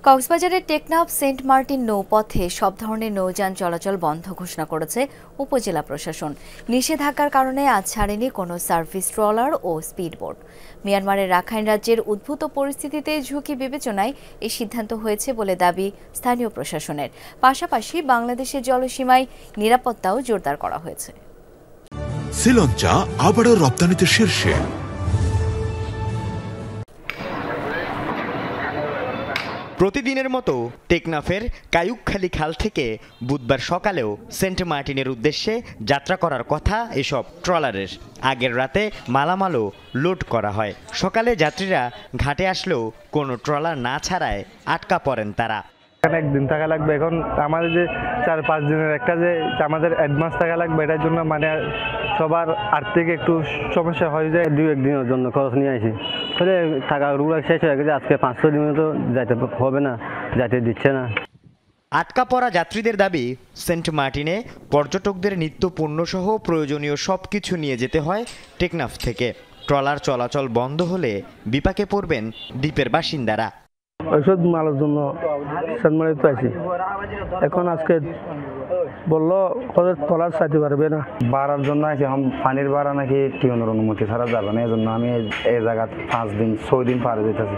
কক্সবাজারের Teknaf Saint Martin নৌপথে সব ধরনের নৌযান চলাচল বন্ধ ঘোষণা করেছে উপজেলা প্রশাসন। নিষেধাজ্ঞার কারণে আজ ছাড়েনি কোনো সার্ভিস ট্রলার ও স্পিডবোট। মিয়ানমারের রাখাইন রাজ্যের উদ্ভূত পরিস্থিতিতে ঝুঁকি বিবেচনায় এই সিদ্ধান্ত হয়েছে বলে দাবি স্থানীয় প্রশাসনের। পাশাপাশি বাংলাদেশের জলসীমায় নিরাপত্তাও জোরদার করা হয়েছে। শ্রীলঙ্কা আবারও রপ্তানিতে শীর্ষে। প্রতিদিনের মতো টেকনাফের কায়ুকখালী খাল থেকে বুধবার সকালেও সেন্ট মার্টিনের উদ্দেশ্যে যাত্রা করার কথা এসব ট্রলারের। আগের রাতে মালামালও লোড করা হয়। সকালে যাত্রীরা ঘাটে আসলেও কোনো ট্রলার না ছাড়ায় আটকা পড়েন তারা। একদিন থাকা লাগবে, এখন আমাদের যে 4-5 দিনের একটা যে আমাদের অ্যাডভান্স থাকা লাগবে, এটার জন্য মানে সবার আর্থিক একটু সমস্যা হয়ে যায়। 2-1 দিনের জন্য খরচ নিয়ে আসি, তাহলে টাকা রুল শেষ হয়ে গেছে। আজকে 500 দিনে তো যাইতে হবে না, যাইতে দিচ্ছে না। আটকা পড়া যাত্রীদের দাবি, সেন্ট মার্টিনে পর্যটকদের নিত্য পণ্যসহ প্রয়োজনীয় সবকিছু নিয়ে যেতে হয় টেকনাফ থেকে। ট্রলার চলাচল বন্ধ হলে বিপাকে পড়বেন দ্বীপের বাসিন্দারা। ওষুধ মালের জন্য সেন্টমার্টিন আছি, এখন আজকে বললো ট্রলার চাইতে পারবে না। বাড়ার জন্য আছে, এখন পানির বাড়া নাকি টিউনের অনুমতি ছাড়া যাবে না। এই জন্য আমি এই জায়গা 5-6 দিন পারে যেতেছি,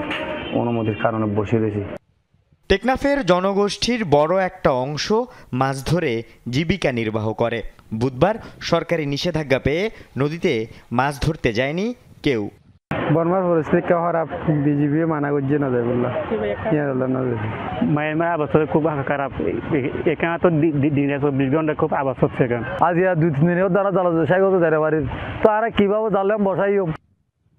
অনুমতির কারণে বসে রয়েছি। টেকনাফের জনগোষ্ঠীর বড় একটা অংশ মাছ ধরে জীবিকা নির্বাহ করে। বুধবার সরকারি নিষেধাজ্ঞা পেয়ে নদীতে মাছ ধরতে যায়নি কেউ। বর্মার পরিস্থিতি খারাপ, বিজিবি মানা করছে না যায় বললাম। মায়ের অবস্থা খুব খারাপ, এখানে তো দিনে 24 ঘন্টা খুব আবাস হচ্ছে। এখানে আজ 2-3 দিনেও দ্বারা জ্বালা শেষ করতে যারে বাড়ির, তো আর কিভাবে জ্বালাম বসাই।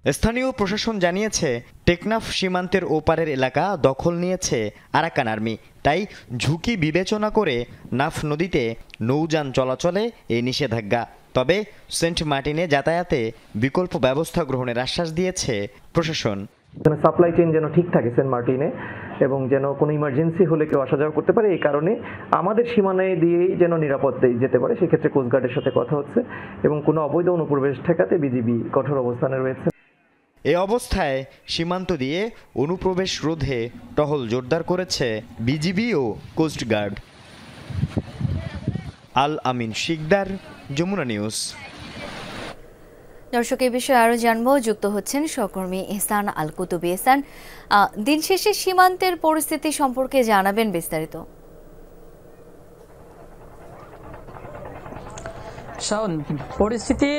স্থানীয় প্রশাসন জানিয়েছে, টেকনাফ সীমান্তের ওপারের এলাকা দখল নিয়েছে আরাকান আর্মি। তাই ঝুঁকি বিবেচনা করে নাফ নদীতে নৌযান চলাচলে এই নিষেধাজ্ঞা। তবে সেন্ট মার্টিনে যাতায়াতে বিকল্প ব্যবস্থা গ্রহণের আশ্বাস দিয়েছে প্রশাসন। সাপ্লাই চেইন যেন ঠিক থাকে সেন্ট মার্টিনে, এবং যেন কোনো ইমার্জেন্সি হলে কেউ আসা যাওয়া করতে পারে। এই কারণে আমাদের সীমানায় দিয়েই যেন নিরাপদে যেতে পারে, সেক্ষেত্রে কোস্টগার্ডের সাথে কথা হচ্ছে, এবং কোনো অবৈধ অনুপ্রবেশ ঠেকাতে বিজিবি কঠোর অবস্থানে রয়েছে। এ অবস্থায় সীমান্ত দিয়ে অনুপ্রবেশ রোধে টহল জোরদার করেছে বিজিবি ও কোস্টগার্ড। আল আমিন শিকদার, যমুনা নিউজ। দর্শক, এই বিষয়ে আরো জানবো, যুক্ত হচ্ছেন সহকর্মী এহসান আল কুতুবী। এহসান, দিন শেষে সীমান্তের পরিস্থিতি সম্পর্কে জানাবেন বিস্তারিত। শাওন, পরিস্থিতি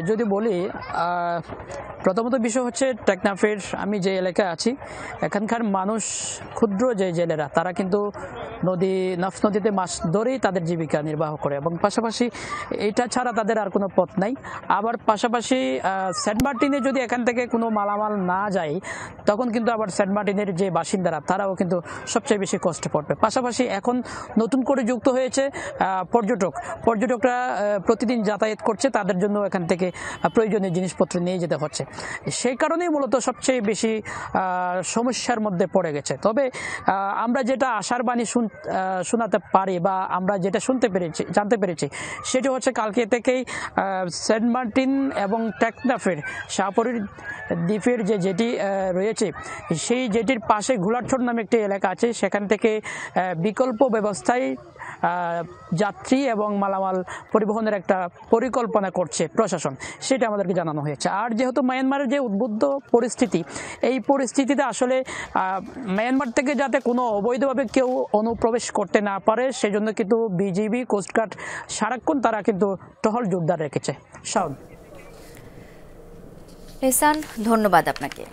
যদি বলি, প্রথমত বিষয় হচ্ছে টেকনাফের আমি যে এলাকায় আছি, এখানকার মানুষ, ক্ষুদ্র যে জেলেরা, তারা কিন্তু নাফ নদীতে মাছ ধরেই তাদের জীবিকা নির্বাহ করে, এবং পাশাপাশি এটা ছাড়া তাদের আর কোনো পথ নাই। আবার পাশাপাশি সেন্ট মার্টিনে যদি এখান থেকে কোনো মালামাল না যায়, তখন কিন্তু আবার সেন্ট মার্টিনের যে বাসিন্দারা, তারাও কিন্তু সবচেয়ে বেশি কষ্টে পড়বে। পাশাপাশি এখন নতুন করে যুক্ত হয়েছে পর্যটকরা প্রতিদিন যাতায়াত করছে, তাদের জন্য এখান থেকে প্রয়োজনীয় জিনিসপত্র নিয়ে যেতে হচ্ছে। সেই কারণেই মূলত সবচেয়ে বেশি সমস্যার মধ্যে পড়ে গেছে। তবে আমরা যেটা আশার বাণী শোনাতে পারি, বা আমরা যেটা জানতে পেরেছি, সেটা হচ্ছে কালকে থেকেই সেন্ট মার্টিন এবং টেকনাফের শাহপরীর দ্বীপের যে জেটি রয়েছে, সেই জেটির পাশে ঘোলারছড় নামে একটি এলাকা আছে, সেখান থেকে বিকল্প ব্যবস্থায় যাত্রী এবং মালামাল পরিবহনের একটা পরিকল্পনা করছে প্রশাসন, সেটা আমাদেরকে জানানো হয়েছে। আর যেহেতু মায়ানমারের যে উদ্বুদ্ধ পরিস্থিতি, এই পরিস্থিতিতে আসলে মায়ানমার থেকে যাতে কোনো অবৈধভাবে কেউ অনুপ্রবেশ করতে না পারে, সেজন্য কিন্তু বিজিবি, কোস্টগার্ড সারাক্ষণ তারা কিন্তু টহল জোরদার রেখেছে। শাওন। এহসান, ধন্যবাদ আপনাকে।